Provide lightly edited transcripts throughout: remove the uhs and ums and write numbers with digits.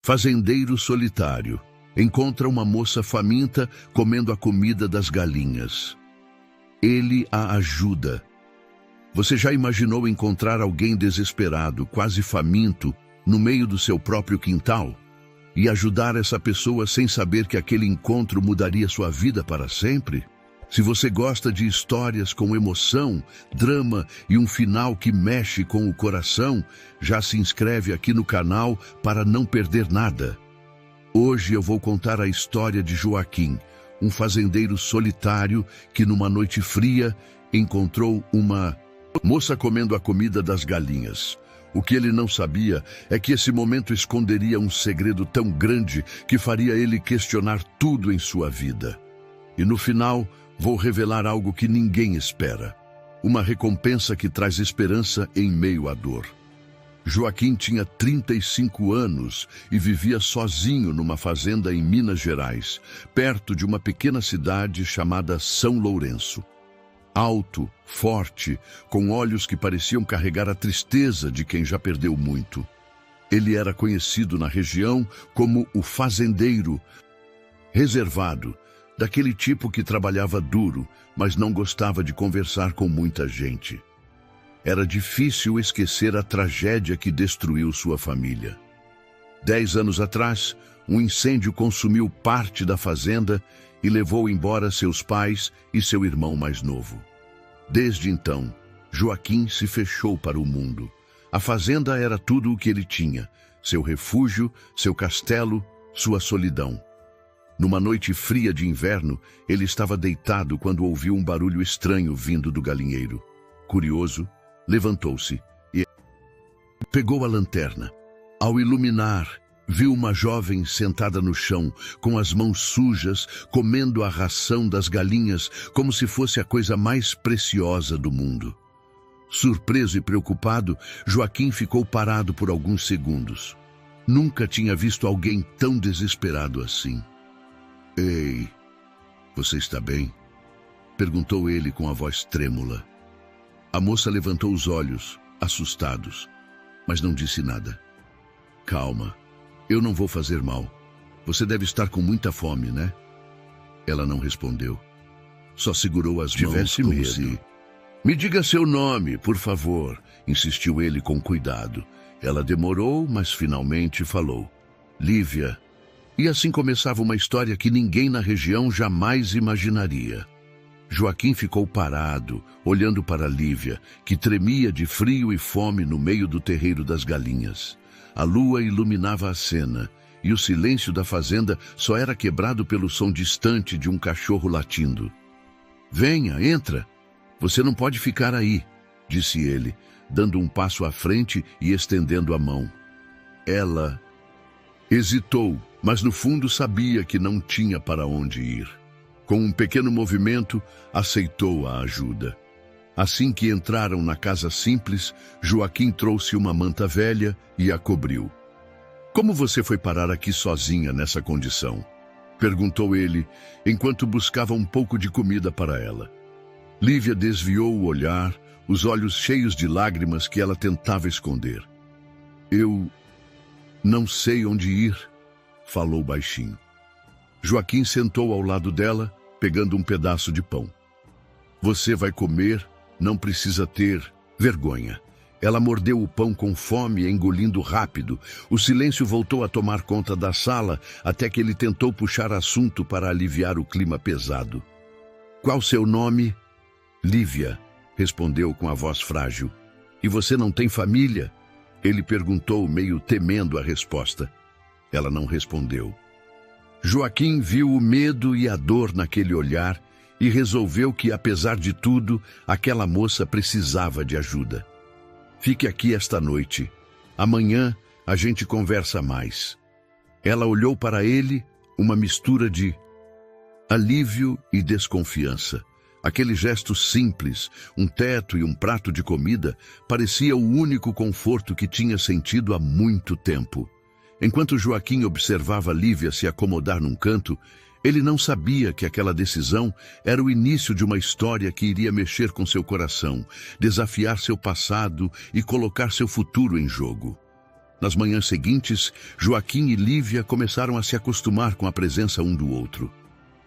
Fazendeiro solitário encontra uma moça faminta comendo a comida das galinhas. Ele a ajuda. Você já imaginou encontrar alguém desesperado, quase faminto, no meio do seu próprio quintal? E ajudar essa pessoa sem saber que aquele encontro mudaria sua vida para sempre? Se você gosta de histórias com emoção, drama e um final que mexe com o coração, já se inscreve aqui no canal para não perder nada. Hoje eu vou contar a história de Joaquim, um fazendeiro solitário que numa noite fria encontrou uma moça comendo a comida das galinhas. O que ele não sabia é que esse momento esconderia um segredo tão grande que faria ele questionar tudo em sua vida. E no final, vou revelar algo que ninguém espera. Uma recompensa que traz esperança em meio à dor. Joaquim tinha 35 anos e vivia sozinho numa fazenda em Minas Gerais, perto de uma pequena cidade chamada São Lourenço. Alto, forte, com olhos que pareciam carregar a tristeza de quem já perdeu muito. Ele era conhecido na região como o fazendeiro, reservado, daquele tipo que trabalhava duro, mas não gostava de conversar com muita gente. Era difícil esquecer a tragédia que destruiu sua família. 10 anos atrás, um incêndio consumiu parte da fazenda e levou embora seus pais e seu irmão mais novo. Desde então, Joaquim se fechou para o mundo. A fazenda era tudo o que ele tinha, seu refúgio, seu castelo, sua solidão. Numa noite fria de inverno, ele estava deitado quando ouviu um barulho estranho vindo do galinheiro. Curioso, levantou-se e pegou a lanterna. Ao iluminar, viu uma jovem sentada no chão, com as mãos sujas, comendo a ração das galinhas como se fosse a coisa mais preciosa do mundo. Surpreso e preocupado, Joaquim ficou parado por alguns segundos. Nunca tinha visto alguém tão desesperado assim. "Ei, você está bem?" perguntou ele com a voz trêmula. A moça levantou os olhos, assustados, mas não disse nada. "Calma, eu não vou fazer mal. Você deve estar com muita fome, né?" Ela não respondeu. Só segurou as mãos como se... "Me diga seu nome, por favor", insistiu ele com cuidado. Ela demorou, mas finalmente falou. "Lívia." E assim começava uma história que ninguém na região jamais imaginaria. Joaquim ficou parado, olhando para Lívia, que tremia de frio e fome no meio do terreiro das galinhas. A lua iluminava a cena, e o silêncio da fazenda só era quebrado pelo som distante de um cachorro latindo. "Venha, entra. Você não pode ficar aí", disse ele, dando um passo à frente e estendendo a mão. Ela hesitou, mas no fundo sabia que não tinha para onde ir. Com um pequeno movimento, aceitou a ajuda. Assim que entraram na casa simples, Joaquim trouxe uma manta velha e a cobriu. "Como você foi parar aqui sozinha nessa condição?" perguntou ele, enquanto buscava um pouco de comida para ela. Lívia desviou o olhar, os olhos cheios de lágrimas que ela tentava esconder. "Eu não sei onde ir", falou baixinho. Joaquim sentou ao lado dela, pegando um pedaço de pão. "Você vai comer, não precisa ter vergonha." Ela mordeu o pão com fome, engolindo rápido. O silêncio voltou a tomar conta da sala, até que ele tentou puxar assunto para aliviar o clima pesado. "Qual seu nome?" "Lívia", respondeu com a voz frágil. "E você não tem família?" ele perguntou, meio temendo a resposta. Ela não respondeu. Joaquim viu o medo e a dor naquele olhar e resolveu que, apesar de tudo, aquela moça precisava de ajuda. "Fique aqui esta noite. Amanhã a gente conversa mais." Ela olhou para ele, uma mistura de alívio e desconfiança. Aquele gesto simples, um teto e um prato de comida, parecia o único conforto que tinha sentido há muito tempo. Enquanto Joaquim observava Lívia se acomodar num canto, ele não sabia que aquela decisão era o início de uma história que iria mexer com seu coração, desafiar seu passado e colocar seu futuro em jogo. Nas manhãs seguintes, Joaquim e Lívia começaram a se acostumar com a presença um do outro.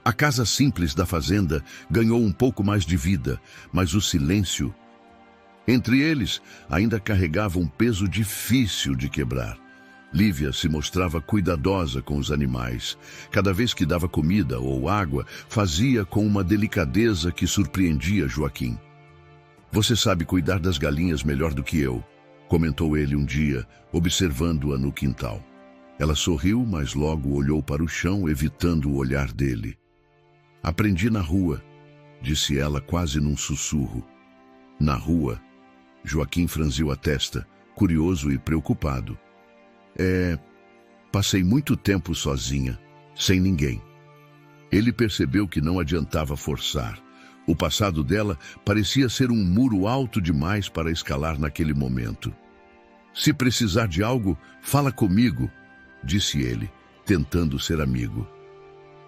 A casa simples da fazenda ganhou um pouco mais de vida, mas o silêncio entre eles ainda carregava um peso difícil de quebrar. Lívia se mostrava cuidadosa com os animais. Cada vez que dava comida ou água, fazia com uma delicadeza que surpreendia Joaquim. "Você sabe cuidar das galinhas melhor do que eu", comentou ele um dia, observando-a no quintal. Ela sorriu, mas logo olhou para o chão, evitando o olhar dele. "Aprendi na rua", disse ela quase num sussurro. "Na rua?" Joaquim franziu a testa, curioso e preocupado. Passei muito tempo sozinha, sem ninguém." Ele percebeu que não adiantava forçar. O passado dela parecia ser um muro alto demais para escalar naquele momento. "Se precisar de algo, fala comigo", disse ele, tentando ser amigo.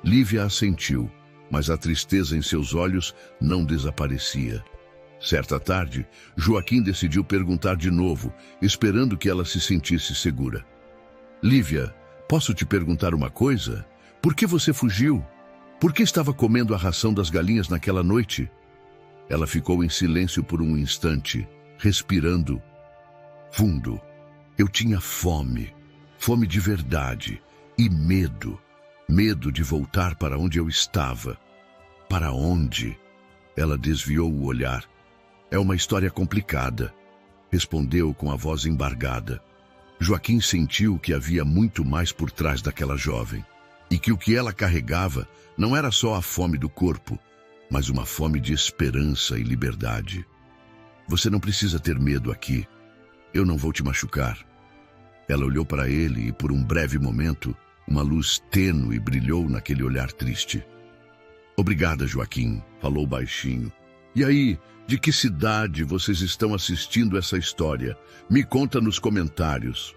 Lívia assentiu, mas a tristeza em seus olhos não desaparecia. Certa tarde, Joaquim decidiu perguntar de novo, esperando que ela se sentisse segura. "Lívia, posso te perguntar uma coisa? Por que você fugiu? Por que estava comendo a ração das galinhas naquela noite?" Ela ficou em silêncio por um instante, respirando fundo. "Eu tinha fome, fome de verdade, e medo. Medo de voltar para onde eu estava." "Para onde?" Ela desviou o olhar. "É uma história complicada", respondeu com a voz embargada. Joaquim sentiu que havia muito mais por trás daquela jovem, e que o que ela carregava não era só a fome do corpo, mas uma fome de esperança e liberdade. "Você não precisa ter medo aqui. Eu não vou te machucar." Ela olhou para ele e, por um breve momento, uma luz tênue brilhou naquele olhar triste. "Obrigada, Joaquim", falou baixinho. "E aí, de que cidade vocês estão assistindo essa história? Me conta nos comentários."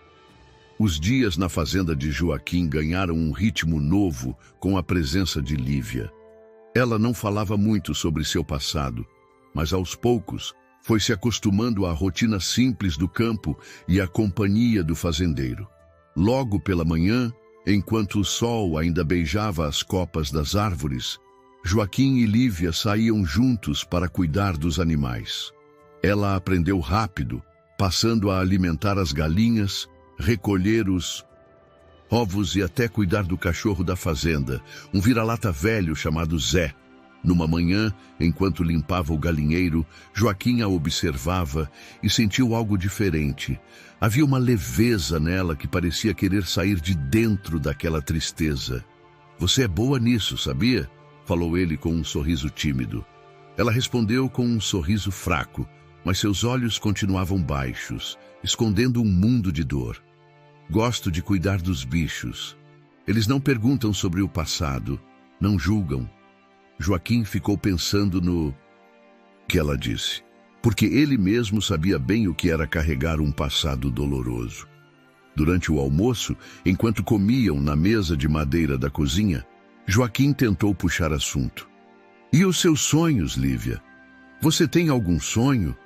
Os dias na fazenda de Joaquim ganharam um ritmo novo com a presença de Lívia. Ela não falava muito sobre seu passado, mas aos poucos foi se acostumando à rotina simples do campo e à companhia do fazendeiro. Logo pela manhã, enquanto o sol ainda beijava as copas das árvores, Joaquim e Lívia saíam juntos para cuidar dos animais. Ela aprendeu rápido, passando a alimentar as galinhas, recolher os ovos e até cuidar do cachorro da fazenda, um vira-lata velho chamado Zé. Numa manhã, enquanto limpava o galinheiro, Joaquim a observava e sentiu algo diferente. Havia uma leveza nela que parecia querer sair de dentro daquela tristeza. "Você é boa nisso, sabia?" falou ele com um sorriso tímido. Ela respondeu com um sorriso fraco, mas seus olhos continuavam baixos, escondendo um mundo de dor. "Gosto de cuidar dos bichos. Eles não perguntam sobre o passado, não julgam." Joaquim ficou pensando no que ela disse, porque ele mesmo sabia bem o que era carregar um passado doloroso. Durante o almoço, enquanto comiam na mesa de madeira da cozinha, Joaquim tentou puxar assunto. "E os seus sonhos, Lívia? Você tem algum sonho?"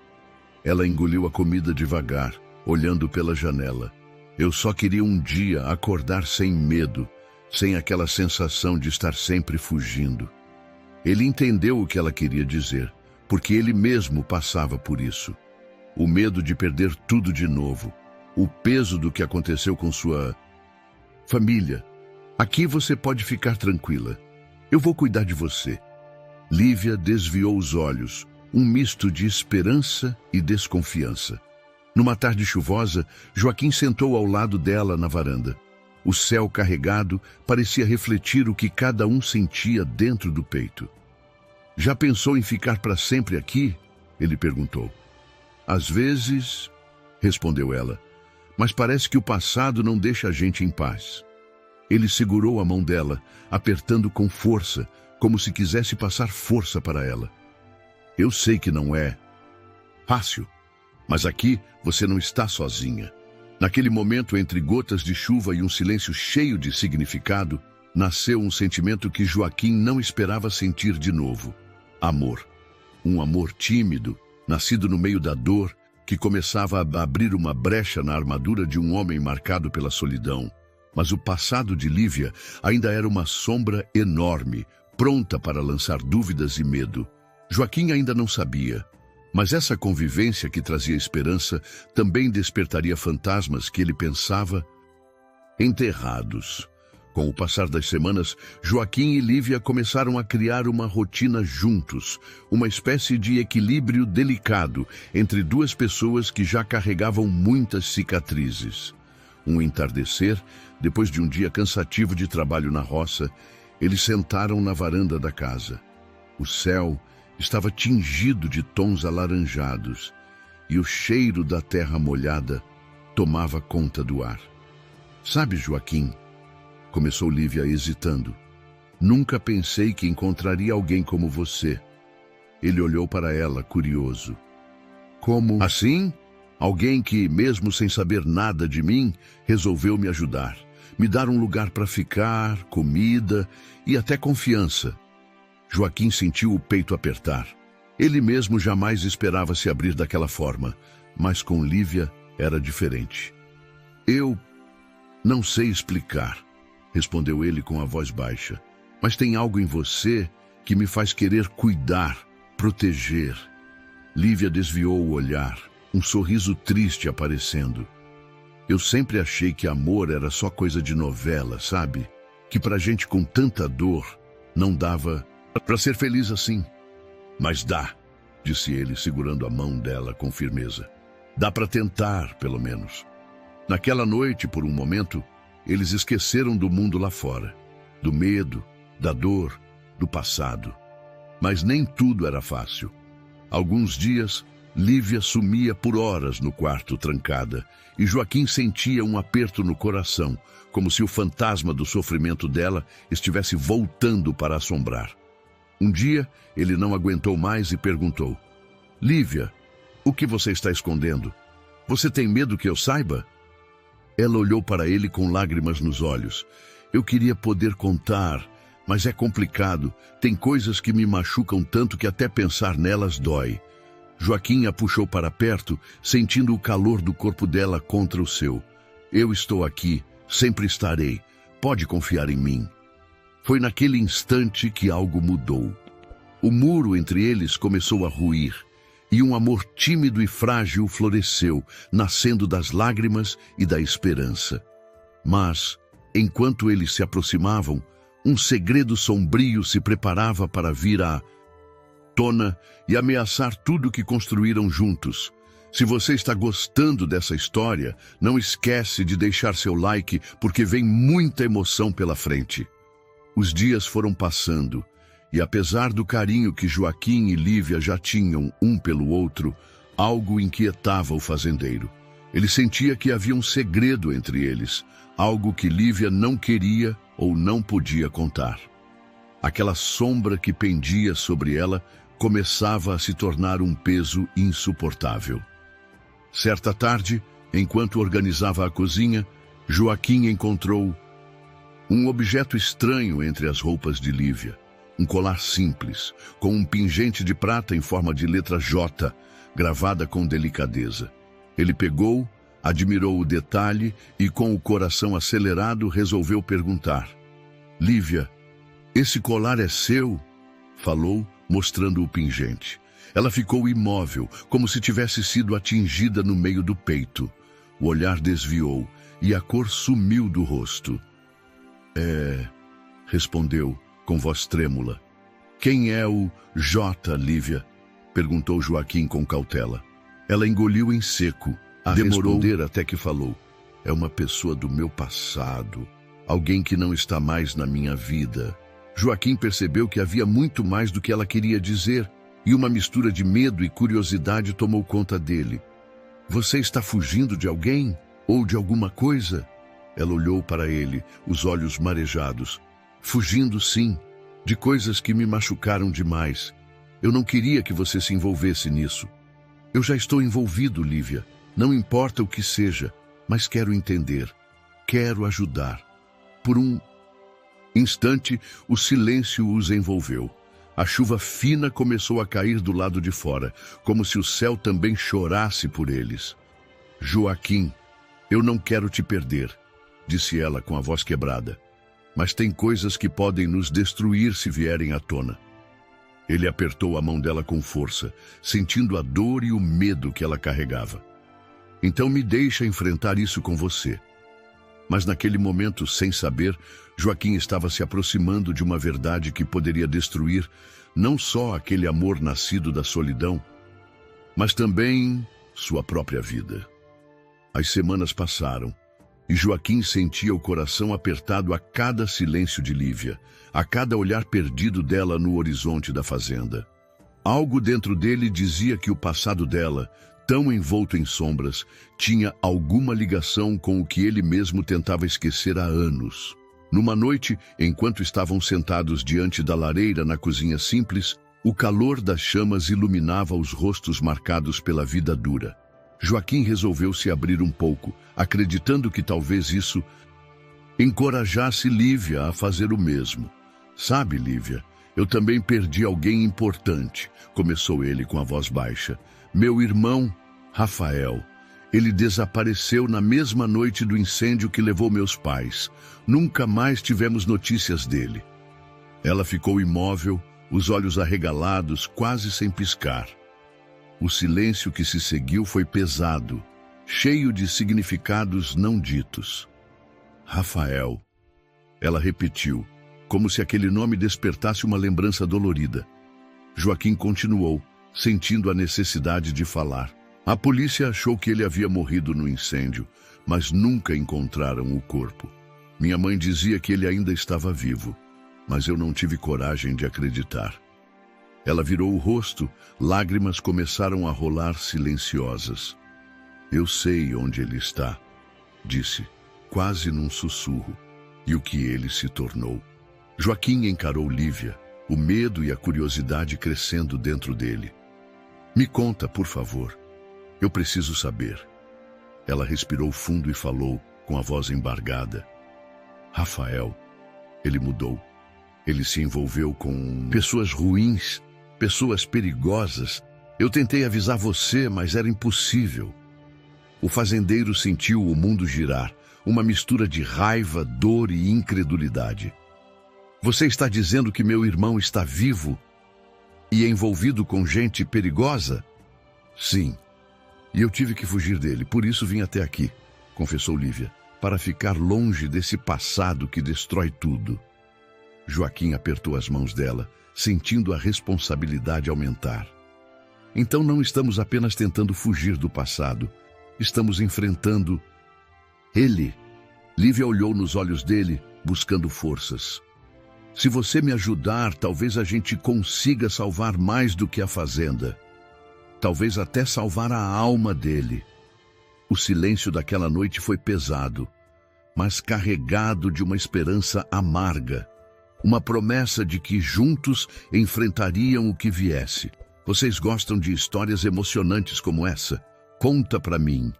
Ela engoliu a comida devagar, olhando pela janela. "Eu só queria um dia acordar sem medo, sem aquela sensação de estar sempre fugindo." Ele entendeu o que ela queria dizer, porque ele mesmo passava por isso. O medo de perder tudo de novo, o peso do que aconteceu com sua família. "Aqui você pode ficar tranquila. Eu vou cuidar de você." Lívia desviou os olhos, um misto de esperança e desconfiança. Numa tarde chuvosa, Joaquim sentou ao lado dela na varanda. O céu carregado parecia refletir o que cada um sentia dentro do peito. "Já pensou em ficar para sempre aqui?" ele perguntou. "Às vezes", respondeu ela, "mas parece que o passado não deixa a gente em paz." Ele segurou a mão dela, apertando com força, como se quisesse passar força para ela. "Eu sei que não é fácil, mas aqui você não está sozinha." Naquele momento, entre gotas de chuva e um silêncio cheio de significado, nasceu um sentimento que Joaquim não esperava sentir de novo. Amor. Um amor tímido, nascido no meio da dor, que começava a abrir uma brecha na armadura de um homem marcado pela solidão. Mas o passado de Lívia ainda era uma sombra enorme, pronta para lançar dúvidas e medo. Joaquim ainda não sabia, mas essa convivência que trazia esperança também despertaria fantasmas que ele pensava enterrados. Com o passar das semanas, Joaquim e Lívia começaram a criar uma rotina juntos, uma espécie de equilíbrio delicado entre duas pessoas que já carregavam muitas cicatrizes. Um entardecer, depois de um dia cansativo de trabalho na roça, eles sentaram na varanda da casa. O céu estava tingido de tons alaranjados e o cheiro da terra molhada tomava conta do ar. Sabe, Joaquim, começou Lívia hesitando, nunca pensei que encontraria alguém como você. Ele olhou para ela, curioso. Como assim? Alguém que, mesmo sem saber nada de mim, resolveu me ajudar, me dar um lugar para ficar, comida e até confiança. Joaquim sentiu o peito apertar. Ele mesmo jamais esperava se abrir daquela forma, mas com Lívia era diferente. Eu não sei explicar, respondeu ele com a voz baixa, mas tem algo em você que me faz querer cuidar, proteger. Lívia desviou o olhar, um sorriso triste aparecendo. Eu sempre achei que amor era só coisa de novela, sabe? Que pra gente com tanta dor não dava pra ser feliz assim. Mas dá, disse ele, segurando a mão dela com firmeza. Dá pra tentar, pelo menos. Naquela noite, por um momento, eles esqueceram do mundo lá fora, do medo, da dor, do passado. Mas nem tudo era fácil. Alguns dias, Lívia sumia por horas no quarto trancada, e Joaquim sentia um aperto no coração, como se o fantasma do sofrimento dela estivesse voltando para assombrar. Um dia, ele não aguentou mais e perguntou: Lívia, o que você está escondendo? Você tem medo que eu saiba? Ela olhou para ele com lágrimas nos olhos. Eu queria poder contar, mas é complicado. Tem coisas que me machucam tanto que até pensar nelas dói. Joaquim a puxou para perto, sentindo o calor do corpo dela contra o seu. Eu estou aqui, sempre estarei. Pode confiar em mim. Foi naquele instante que algo mudou. O muro entre eles começou a ruir, e um amor tímido e frágil floresceu, nascendo das lágrimas e da esperança. Mas, enquanto eles se aproximavam, um segredo sombrio se preparava para vir à tona e ameaçar tudo que construíram juntos. Se você está gostando dessa história, não esquece de deixar seu like, porque vem muita emoção pela frente. Os dias foram passando, e apesar do carinho que Joaquim e Lívia já tinham um pelo outro, algo inquietava o fazendeiro. Ele sentia que havia um segredo entre eles, algo que Lívia não queria ou não podia contar. Aquela sombra que pendia sobre ela começava a se tornar um peso insuportável. Certa tarde, enquanto organizava a cozinha, Joaquim encontrou um objeto estranho entre as roupas de Lívia. Um colar simples, com um pingente de prata em forma de letra J, gravada com delicadeza. Ele pegou, admirou o detalhe e, com o coração acelerado, resolveu perguntar. Lívia, esse colar é seu? Falou, mostrando o pingente. Ela ficou imóvel, como se tivesse sido atingida no meio do peito. O olhar desviou e a cor sumiu do rosto. Respondeu, com voz trêmula. Quem é o J, Lívia? Perguntou Joaquim com cautela. Ela engoliu em seco, demorou responder até que falou. É uma pessoa do meu passado, alguém que não está mais na minha vida. Joaquim percebeu que havia muito mais do que ela queria dizer, e uma mistura de medo e curiosidade tomou conta dele. Você está fugindo de alguém? Ou de alguma coisa? Ela olhou para ele, os olhos marejados. Fugindo, sim, de coisas que me machucaram demais. Eu não queria que você se envolvesse nisso. Eu já estou envolvido, Lívia. Não importa o que seja, mas quero entender. Quero ajudar. Por um instante, o silêncio os envolveu. A chuva fina começou a cair do lado de fora, como se o céu também chorasse por eles. Joaquim, eu não quero te perder, disse ela com a voz quebrada. Mas tem coisas que podem nos destruir se vierem à tona. Ele apertou a mão dela com força, sentindo a dor e o medo que ela carregava. Então me deixa enfrentar isso com você. Mas naquele momento, sem saber, Joaquim estava se aproximando de uma verdade que poderia destruir não só aquele amor nascido da solidão, mas também sua própria vida. As semanas passaram e Joaquim sentia o coração apertado a cada silêncio de Lívia, a cada olhar perdido dela no horizonte da fazenda. Algo dentro dele dizia que o passado dela, tão envolto em sombras, tinha alguma ligação com o que ele mesmo tentava esquecer há anos. Numa noite, enquanto estavam sentados diante da lareira na cozinha simples, o calor das chamas iluminava os rostos marcados pela vida dura. Joaquim resolveu se abrir um pouco, acreditando que talvez isso encorajasse Lívia a fazer o mesmo. Sabe, Lívia, eu também perdi alguém importante, começou ele com a voz baixa. Meu irmão, Rafael. Ele desapareceu na mesma noite do incêndio que levou meus pais. Nunca mais tivemos notícias dele. Ela ficou imóvel, os olhos arregalados, quase sem piscar. O silêncio que se seguiu foi pesado, cheio de significados não ditos. Rafael. Ela repetiu, como se aquele nome despertasse uma lembrança dolorida. Joaquim continuou, sentindo a necessidade de falar. A polícia achou que ele havia morrido no incêndio, mas nunca encontraram o corpo. Minha mãe dizia que ele ainda estava vivo, mas eu não tive coragem de acreditar. Ela virou o rosto, lágrimas começaram a rolar silenciosas. Eu sei onde ele está, disse, quase num sussurro, e o que ele se tornou. Joaquim encarou Lívia, o medo e a curiosidade crescendo dentro dele. Me conta, por favor. Eu preciso saber. Ela respirou fundo e falou, com a voz embargada. Rafael, ele mudou. Ele se envolveu com pessoas ruins, pessoas perigosas. Eu tentei avisar você, mas era impossível. O fazendeiro sentiu o mundo girar, uma mistura de raiva, dor e incredulidade. Você está dizendo que meu irmão está vivo e envolvido com gente perigosa? Sim. E eu tive que fugir dele, por isso vim até aqui, confessou Lívia, para ficar longe desse passado que destrói tudo. Joaquim apertou as mãos dela, sentindo a responsabilidade aumentar. Então não estamos apenas tentando fugir do passado, estamos enfrentando ele. Lívia olhou nos olhos dele, buscando forças. Se você me ajudar, talvez a gente consiga salvar mais do que a fazenda. Talvez até salvar a alma dele. O silêncio daquela noite foi pesado, mas carregado de uma esperança amarga. Uma promessa de que juntos enfrentariam o que viesse. Vocês gostam de histórias emocionantes como essa? Conta pra mim.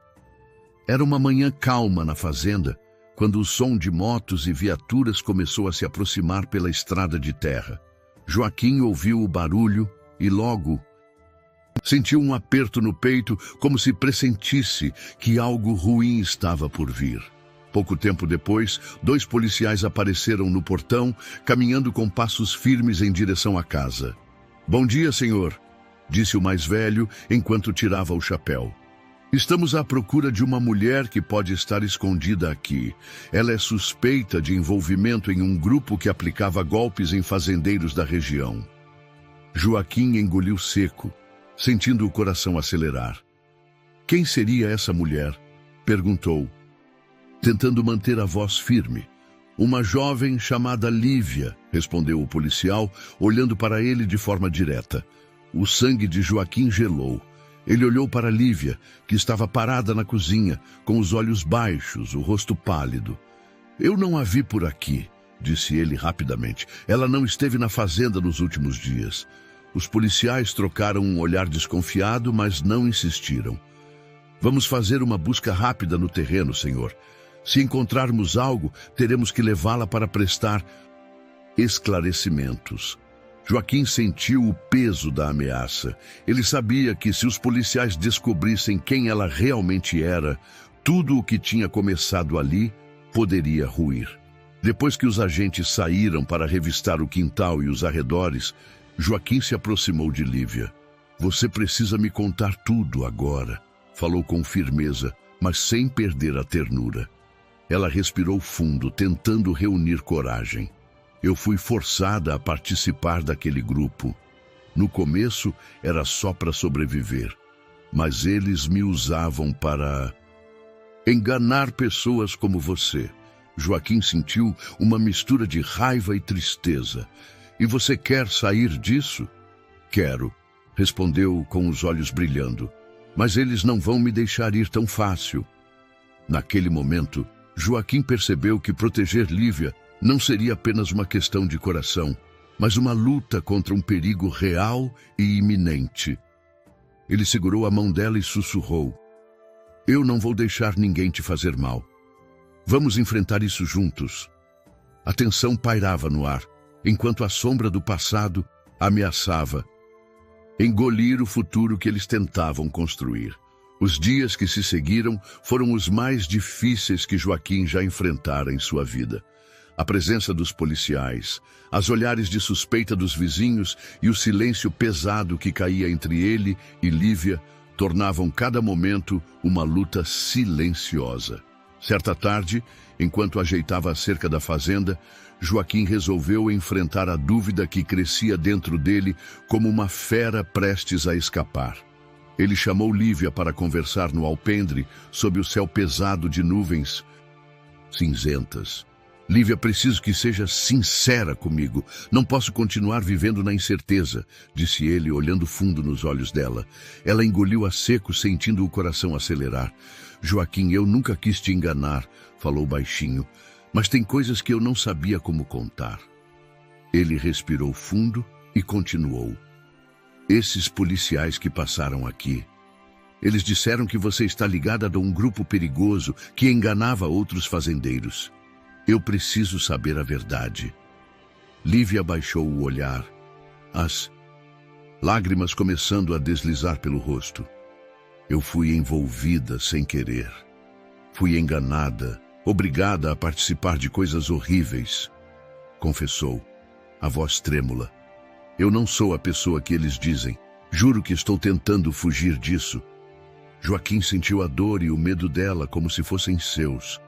Era uma manhã calma na fazenda, quando o som de motos e viaturas começou a se aproximar pela estrada de terra. Joaquim ouviu o barulho e logo sentiu um aperto no peito, como se pressentisse que algo ruim estava por vir. Pouco tempo depois, 2 policiais apareceram no portão, caminhando com passos firmes em direção à casa. Bom dia, senhor, disse o mais velho, enquanto tirava o chapéu. Estamos à procura de uma mulher que pode estar escondida aqui. Ela é suspeita de envolvimento em um grupo que aplicava golpes em fazendeiros da região. Joaquim engoliu seco, sentindo o coração acelerar. Quem seria essa mulher? Perguntou, tentando manter a voz firme. Uma jovem chamada Lívia, respondeu o policial, olhando para ele de forma direta. O sangue de Joaquim gelou. Ele olhou para Lívia, que estava parada na cozinha, com os olhos baixos, o rosto pálido. Eu não a vi por aqui, disse ele rapidamente. Ela não esteve na fazenda nos últimos dias. Os policiais trocaram um olhar desconfiado, mas não insistiram. Vamos fazer uma busca rápida no terreno, senhor. Se encontrarmos algo, teremos que levá-la para prestar esclarecimentos. Joaquim sentiu o peso da ameaça. Ele sabia que se os policiais descobrissem quem ela realmente era, tudo o que tinha começado ali poderia ruir. Depois que os agentes saíram para revistar o quintal e os arredores, Joaquim se aproximou de Lívia. Você precisa me contar tudo agora, falou com firmeza, mas sem perder a ternura. Ela respirou fundo, tentando reunir coragem. Eu fui forçada a participar daquele grupo. No começo era só para sobreviver, mas eles me usavam para enganar pessoas como você. Joaquim sentiu uma mistura de raiva e tristeza. E você quer sair disso? Quero, respondeu com os olhos brilhando. Mas eles não vão me deixar ir tão fácil. Naquele momento, Joaquim percebeu que proteger Lívia não seria apenas uma questão de coração, mas uma luta contra um perigo real e iminente. Ele segurou a mão dela e sussurrou: eu não vou deixar ninguém te fazer mal. Vamos enfrentar isso juntos. A tensão pairava no ar, enquanto a sombra do passado ameaçava engolir o futuro que eles tentavam construir. Os dias que se seguiram foram os mais difíceis que Joaquim já enfrentara em sua vida. A presença dos policiais, as olhares de suspeita dos vizinhos e o silêncio pesado que caía entre ele e Lívia tornavam cada momento uma luta silenciosa. Certa tarde, enquanto ajeitava a cerca da fazenda, Joaquim resolveu enfrentar a dúvida que crescia dentro dele como uma fera prestes a escapar. Ele chamou Lívia para conversar no alpendre, sob o céu pesado de nuvens cinzentas. Lívia, preciso que seja sincera comigo. Não posso continuar vivendo na incerteza, disse ele, olhando fundo nos olhos dela. Ela engoliu a seco, sentindo o coração acelerar. Joaquim, eu nunca quis te enganar, falou baixinho, mas tem coisas que eu não sabia como contar. Ele respirou fundo e continuou. Esses policiais que passaram aqui, eles disseram que você está ligada a um grupo perigoso que enganava outros fazendeiros. Eu preciso saber a verdade. Lívia baixou o olhar, as lágrimas começando a deslizar pelo rosto. Eu fui envolvida sem querer. Fui enganada, obrigada a participar de coisas horríveis, confessou, a voz trêmula. Eu não sou a pessoa que eles dizem. Juro que estou tentando fugir disso. Joaquim sentiu a dor e o medo dela como se fossem seus.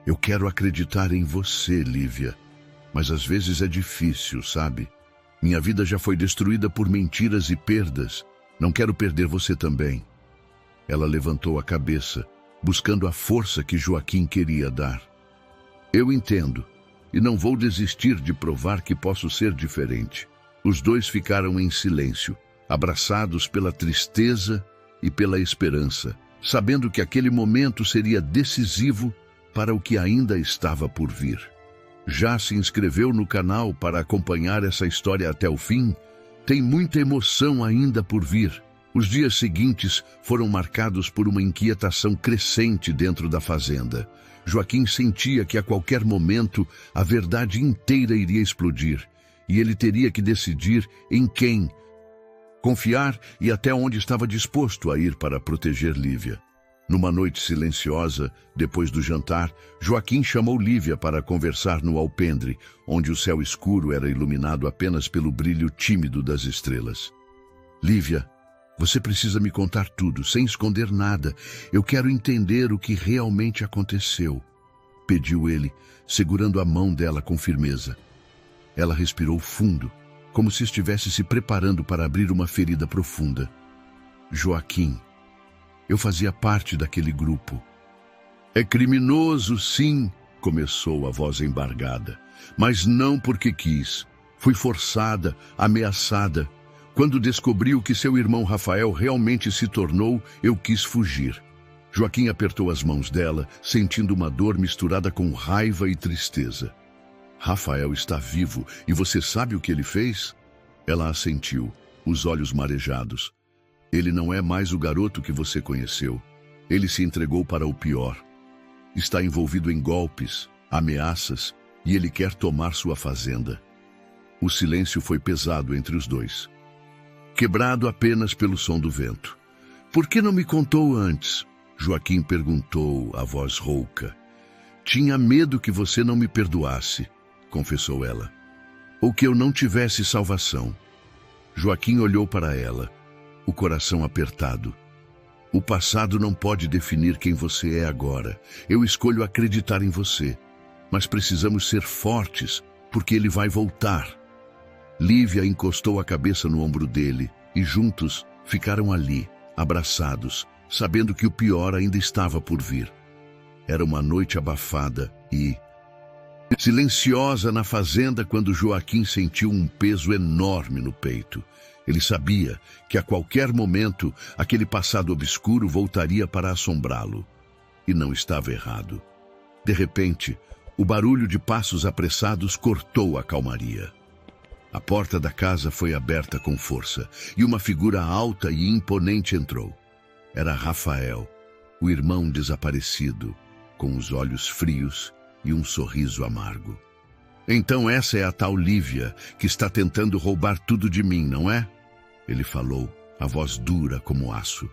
Eu quero acreditar em você, Lívia, mas às vezes é difícil, sabe? Minha vida já foi destruída por mentiras e perdas. Não quero perder você também. Ela levantou a cabeça, buscando a força que Joaquim queria dar. Eu entendo, e não vou desistir de provar que posso ser diferente. Os dois ficaram em silêncio, abraçados pela tristeza e pela esperança, sabendo que aquele momento seria decisivo para o que ainda estava por vir. Já se inscreveu no canal para acompanhar essa história até o fim? Tem muita emoção ainda por vir. Os dias seguintes foram marcados por uma inquietação crescente dentro da fazenda. Joaquim sentia que a qualquer momento a verdade inteira iria explodir, e ele teria que decidir em quem confiar e até onde estava disposto a ir para proteger Lívia. Numa noite silenciosa, depois do jantar, Joaquim chamou Lívia para conversar no alpendre, onde o céu escuro era iluminado apenas pelo brilho tímido das estrelas. Lívia, você precisa me contar tudo, sem esconder nada. Eu quero entender o que realmente aconteceu, pediu ele, segurando a mão dela com firmeza. Ela respirou fundo, como se estivesse se preparando para abrir uma ferida profunda. Joaquim, eu fazia parte daquele grupo. É criminoso, sim, começou a voz embargada, mas não porque quis. Fui forçada, ameaçada. Quando descobri o que seu irmão Rafael realmente se tornou, eu quis fugir. Joaquim apertou as mãos dela, sentindo uma dor misturada com raiva e tristeza. Rafael está vivo e você sabe o que ele fez? Ela assentiu, os olhos marejados. Ele não é mais o garoto que você conheceu. Ele se entregou para o pior. Está envolvido em golpes, ameaças, e ele quer tomar sua fazenda. O silêncio foi pesado entre os dois, quebrado apenas pelo som do vento. Por que não me contou antes? Joaquim perguntou, a voz rouca. Tinha medo que você não me perdoasse, confessou ela. Ou que eu não tivesse salvação. Joaquim olhou para ela, o coração apertado. O passado não pode definir quem você é agora. Eu escolho acreditar em você. Mas precisamos ser fortes, porque ele vai voltar. Lívia encostou a cabeça no ombro dele e juntos ficaram ali, abraçados, sabendo que o pior ainda estava por vir. Era uma noite abafada e silenciosa na fazenda quando Joaquim sentiu um peso enorme no peito. Ele sabia que a qualquer momento aquele passado obscuro voltaria para assombrá-lo. E não estava errado. De repente, o barulho de passos apressados cortou a calmaria. A porta da casa foi aberta com força e uma figura alta e imponente entrou. Era Rafael, o irmão desaparecido, com os olhos frios e um sorriso amargo. Então essa é a tal Lívia que está tentando roubar tudo de mim, não é? Ele falou, a voz dura como aço.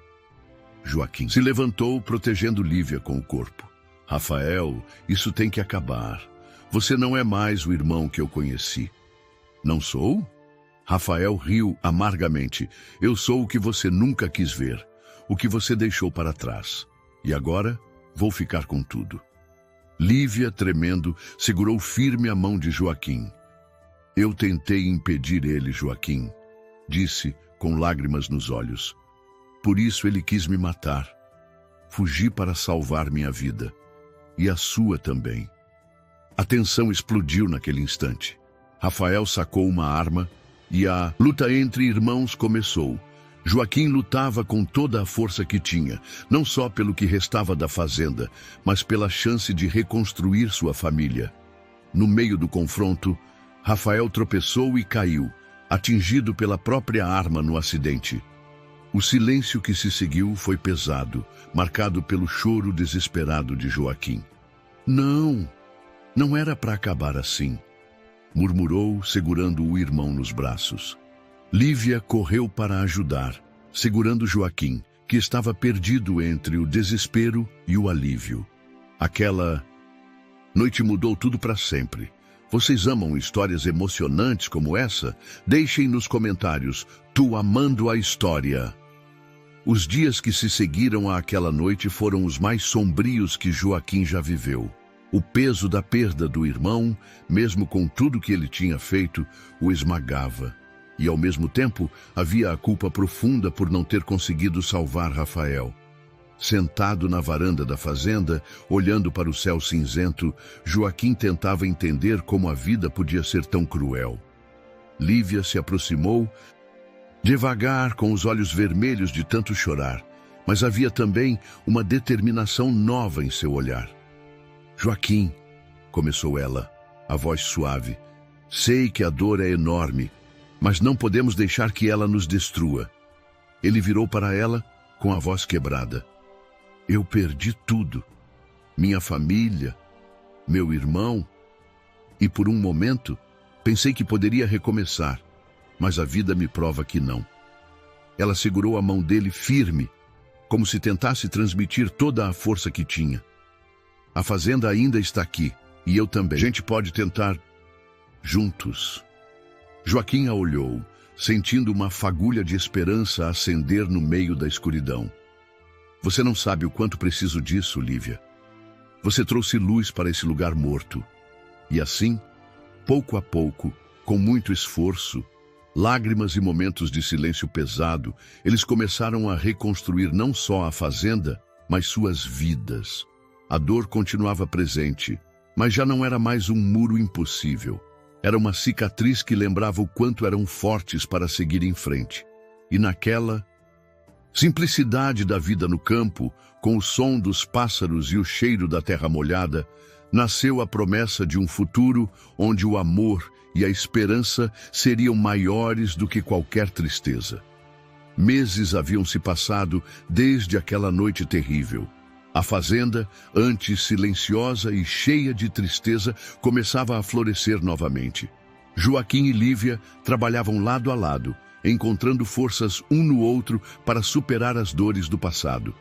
Joaquim se levantou, protegendo Lívia com o corpo. Rafael, isso tem que acabar. Você não é mais o irmão que eu conheci. Não sou? Rafael riu amargamente. Eu sou o que você nunca quis ver, o que você deixou para trás. E agora vou ficar com tudo. Lívia, tremendo, segurou firme a mão de Joaquim. Eu tentei impedir ele, Joaquim, disse com lágrimas nos olhos. Por isso ele quis me matar. Fugi para salvar minha vida. E a sua também. A tensão explodiu naquele instante. Rafael sacou uma arma e a luta entre irmãos começou. Joaquim lutava com toda a força que tinha, não só pelo que restava da fazenda, mas pela chance de reconstruir sua família. No meio do confronto, Rafael tropeçou e caiu, atingido pela própria arma no acidente. O silêncio que se seguiu foi pesado, marcado pelo choro desesperado de Joaquim. Não era para acabar assim, murmurou, segurando o irmão nos braços. Lívia correu para ajudar, segurando Joaquim, que estava perdido entre o desespero e o alívio. Aquela noite mudou tudo para sempre. Vocês amam histórias emocionantes como essa? Deixem nos comentários, tu amando a história. Os dias que se seguiram àquela noite foram os mais sombrios que Joaquim já viveu. O peso da perda do irmão, mesmo com tudo que ele tinha feito, o esmagava. E, ao mesmo tempo, havia a culpa profunda por não ter conseguido salvar Rafael. Sentado na varanda da fazenda, olhando para o céu cinzento, Joaquim tentava entender como a vida podia ser tão cruel. Lívia se aproximou, devagar, com os olhos vermelhos de tanto chorar, mas havia também uma determinação nova em seu olhar. Joaquim, começou ela, a voz suave, sei que a dor é enorme, mas não podemos deixar que ela nos destrua. Ele virou para ela com a voz quebrada. Eu perdi tudo, minha família, meu irmão, e por um momento pensei que poderia recomeçar, mas a vida me prova que não. Ela segurou a mão dele firme, como se tentasse transmitir toda a força que tinha. A fazenda ainda está aqui, e eu também. A gente pode tentar juntos. Joaquim a olhou, sentindo uma fagulha de esperança acender no meio da escuridão. Você não sabe o quanto preciso disso, Lívia. Você trouxe luz para esse lugar morto. E assim, pouco a pouco, com muito esforço, lágrimas e momentos de silêncio pesado, eles começaram a reconstruir não só a fazenda, mas suas vidas. A dor continuava presente, mas já não era mais um muro impossível. Era uma cicatriz que lembrava o quanto eram fortes para seguir em frente. E naquela simplicidade da vida no campo, com o som dos pássaros e o cheiro da terra molhada, nasceu a promessa de um futuro onde o amor e a esperança seriam maiores do que qualquer tristeza. Meses haviam se passado desde aquela noite terrível. A fazenda, antes silenciosa e cheia de tristeza, começava a florescer novamente. Joaquim e Lívia trabalhavam lado a lado, encontrando forças um no outro para superar as dores do passado.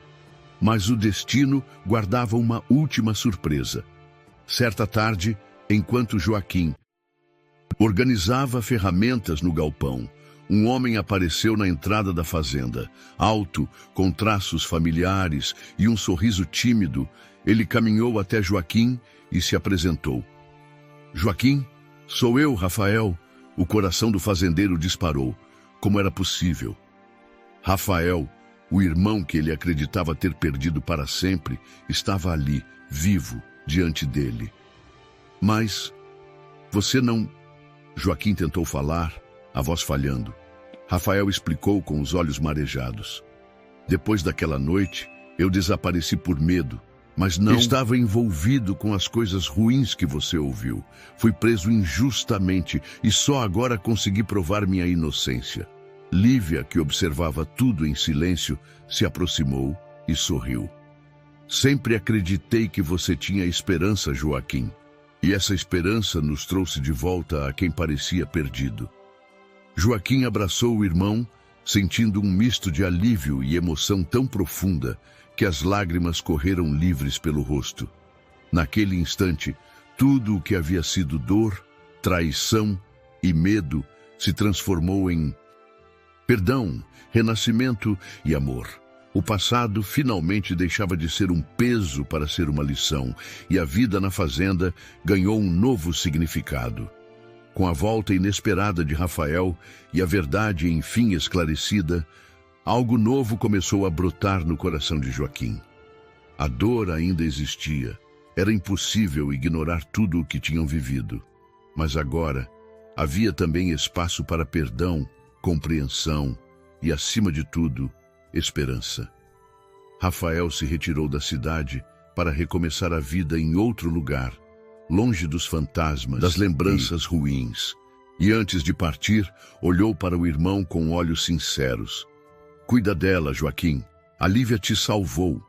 Mas o destino guardava uma última surpresa. Certa tarde, enquanto Joaquim organizava ferramentas no galpão, um homem apareceu na entrada da fazenda. Alto, com traços familiares e um sorriso tímido, ele caminhou até Joaquim e se apresentou. Joaquim, sou eu, Rafael. O coração do fazendeiro disparou. Como era possível? Rafael, o irmão que ele acreditava ter perdido para sempre, estava ali, vivo, diante dele. Mas você não... Joaquim tentou falar, a voz falhando. Rafael explicou com os olhos marejados. Depois daquela noite, eu desapareci por medo, mas não estava envolvido com as coisas ruins que você ouviu. Fui preso injustamente e só agora consegui provar minha inocência. Lívia, que observava tudo em silêncio, se aproximou e sorriu. Sempre acreditei que você tinha esperança, Joaquim. E essa esperança nos trouxe de volta a quem parecia perdido. Joaquim abraçou o irmão, sentindo um misto de alívio e emoção tão profunda que as lágrimas correram livres pelo rosto. Naquele instante, tudo o que havia sido dor, traição e medo se transformou em perdão, renascimento e amor. O passado finalmente deixava de ser um peso para ser uma lição, e a vida na fazenda ganhou um novo significado. Com a volta inesperada de Rafael e a verdade enfim esclarecida, algo novo começou a brotar no coração de Joaquim. A dor ainda existia. Era impossível ignorar tudo o que tinham vivido. Mas agora, havia também espaço para perdão, compreensão e, acima de tudo, esperança. Rafael se retirou da cidade para recomeçar a vida em outro lugar, longe dos fantasmas, das lembranças ruins. E antes de partir, olhou para o irmão com olhos sinceros. Cuida dela, Joaquim. A Lívia te salvou.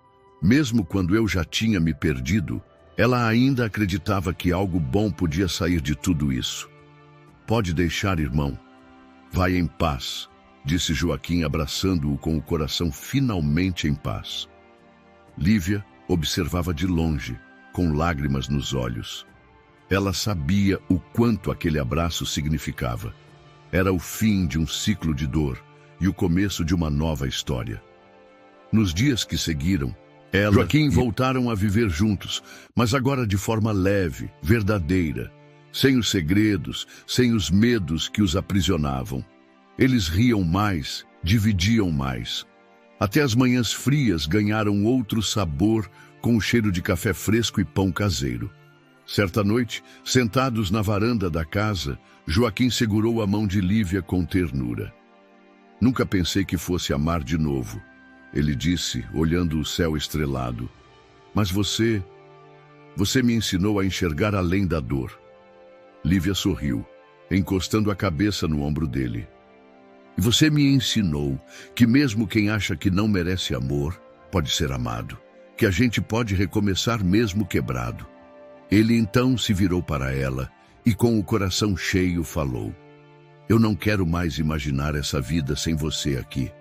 Mesmo quando eu já tinha me perdido, ela ainda acreditava que algo bom podia sair de tudo isso. Pode deixar, irmão. Vai em paz, disse Joaquim, abraçando-o com o coração finalmente em paz. Lívia observava de longe, com lágrimas nos olhos. Ela sabia o quanto aquele abraço significava. Era o fim de um ciclo de dor e o começo de uma nova história. Nos dias que seguiram, ela e Joaquim voltaram a viver juntos, mas agora de forma leve, verdadeira, sem os segredos, sem os medos que os aprisionavam. Eles riam mais, dividiam mais. Até as manhãs frias ganharam outro sabor com o cheiro de café fresco e pão caseiro. Certa noite, sentados na varanda da casa, Joaquim segurou a mão de Lívia com ternura. Nunca pensei que fosse amar de novo, ele disse, olhando o céu estrelado. Mas você me ensinou a enxergar além da dor. Lívia sorriu, encostando a cabeça no ombro dele. E você me ensinou que mesmo quem acha que não merece amor, pode ser amado, que a gente pode recomeçar mesmo quebrado. Ele então se virou para ela e com o coração cheio falou: eu não quero mais imaginar essa vida sem você aqui.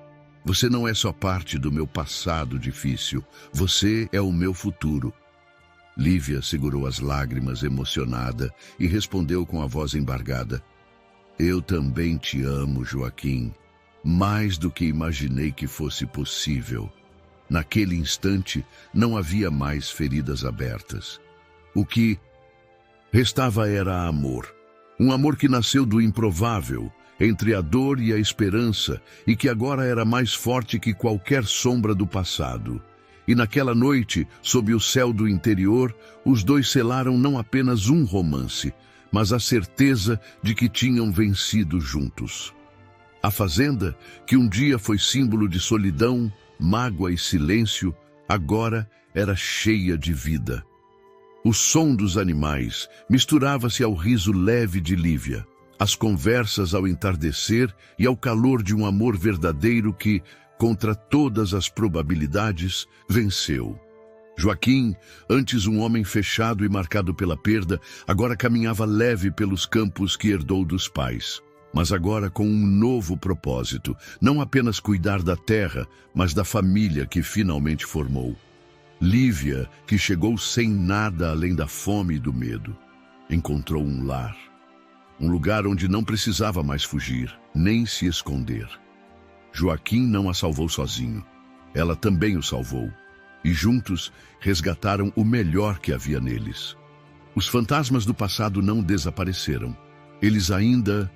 Você não é só parte do meu passado difícil, você é o meu futuro. Lívia segurou as lágrimas emocionada e respondeu com a voz embargada: eu também te amo, Joaquim, mais do que imaginei que fosse possível. Naquele instante, não havia mais feridas abertas. O que restava era amor. Um amor que nasceu do improvável, entre a dor e a esperança, e que agora era mais forte que qualquer sombra do passado. E naquela noite, sob o céu do interior, os dois selaram não apenas um romance, mas a certeza de que tinham vencido juntos. A fazenda, que um dia foi símbolo de solidão, mágoa e silêncio, agora era cheia de vida. O som dos animais misturava-se ao riso leve de Lívia, às conversas ao entardecer e ao calor de um amor verdadeiro que, contra todas as probabilidades, venceu. Joaquim, antes um homem fechado e marcado pela perda, agora caminhava leve pelos campos que herdou dos pais. Mas agora com um novo propósito, não apenas cuidar da terra, mas da família que finalmente formou. Lívia, que chegou sem nada além da fome e do medo, encontrou um lar. Um lugar onde não precisava mais fugir, nem se esconder. Joaquim não a salvou sozinho. Ela também o salvou. E juntos resgataram o melhor que havia neles. Os fantasmas do passado não desapareceram. Eles ainda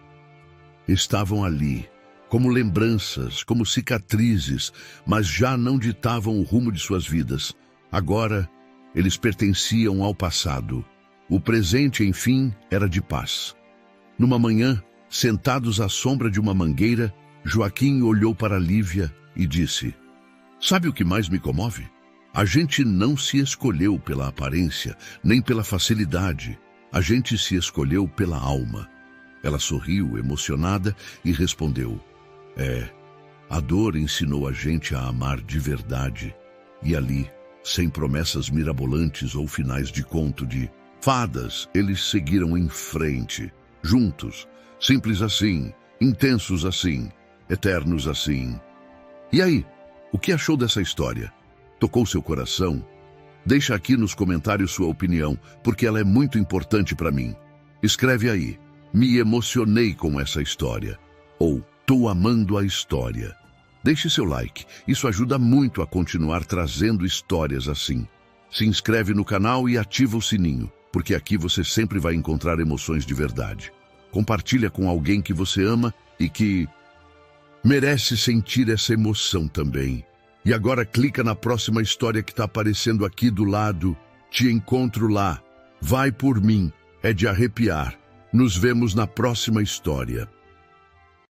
estavam ali, como lembranças, como cicatrizes, mas já não ditavam o rumo de suas vidas. Agora, eles pertenciam ao passado. O presente, enfim, era de paz. Numa manhã, sentados à sombra de uma mangueira, Joaquim olhou para Lívia e disse: "Sabe o que mais me comove? A gente não se escolheu pela aparência, nem pela facilidade. A gente se escolheu pela alma." Ela sorriu, emocionada, e respondeu: A dor ensinou a gente a amar de verdade. E ali, sem promessas mirabolantes ou finais de conto de fadas, eles seguiram em frente, juntos, simples assim, intensos assim, eternos assim." E aí, o que achou dessa história? Tocou seu coração? Deixa aqui nos comentários sua opinião, porque ela é muito importante para mim. Escreve aí: "Me emocionei com essa história." Ou "Tô amando a história." Deixe seu like, isso ajuda muito a continuar trazendo histórias assim. Se inscreve no canal e ativa o sininho, porque aqui você sempre vai encontrar emoções de verdade. Compartilha com alguém que você ama e que merece sentir essa emoção também. E agora clica na próxima história que está aparecendo aqui do lado. Te encontro lá. Vai por mim. É de arrepiar. Nos vemos na próxima história.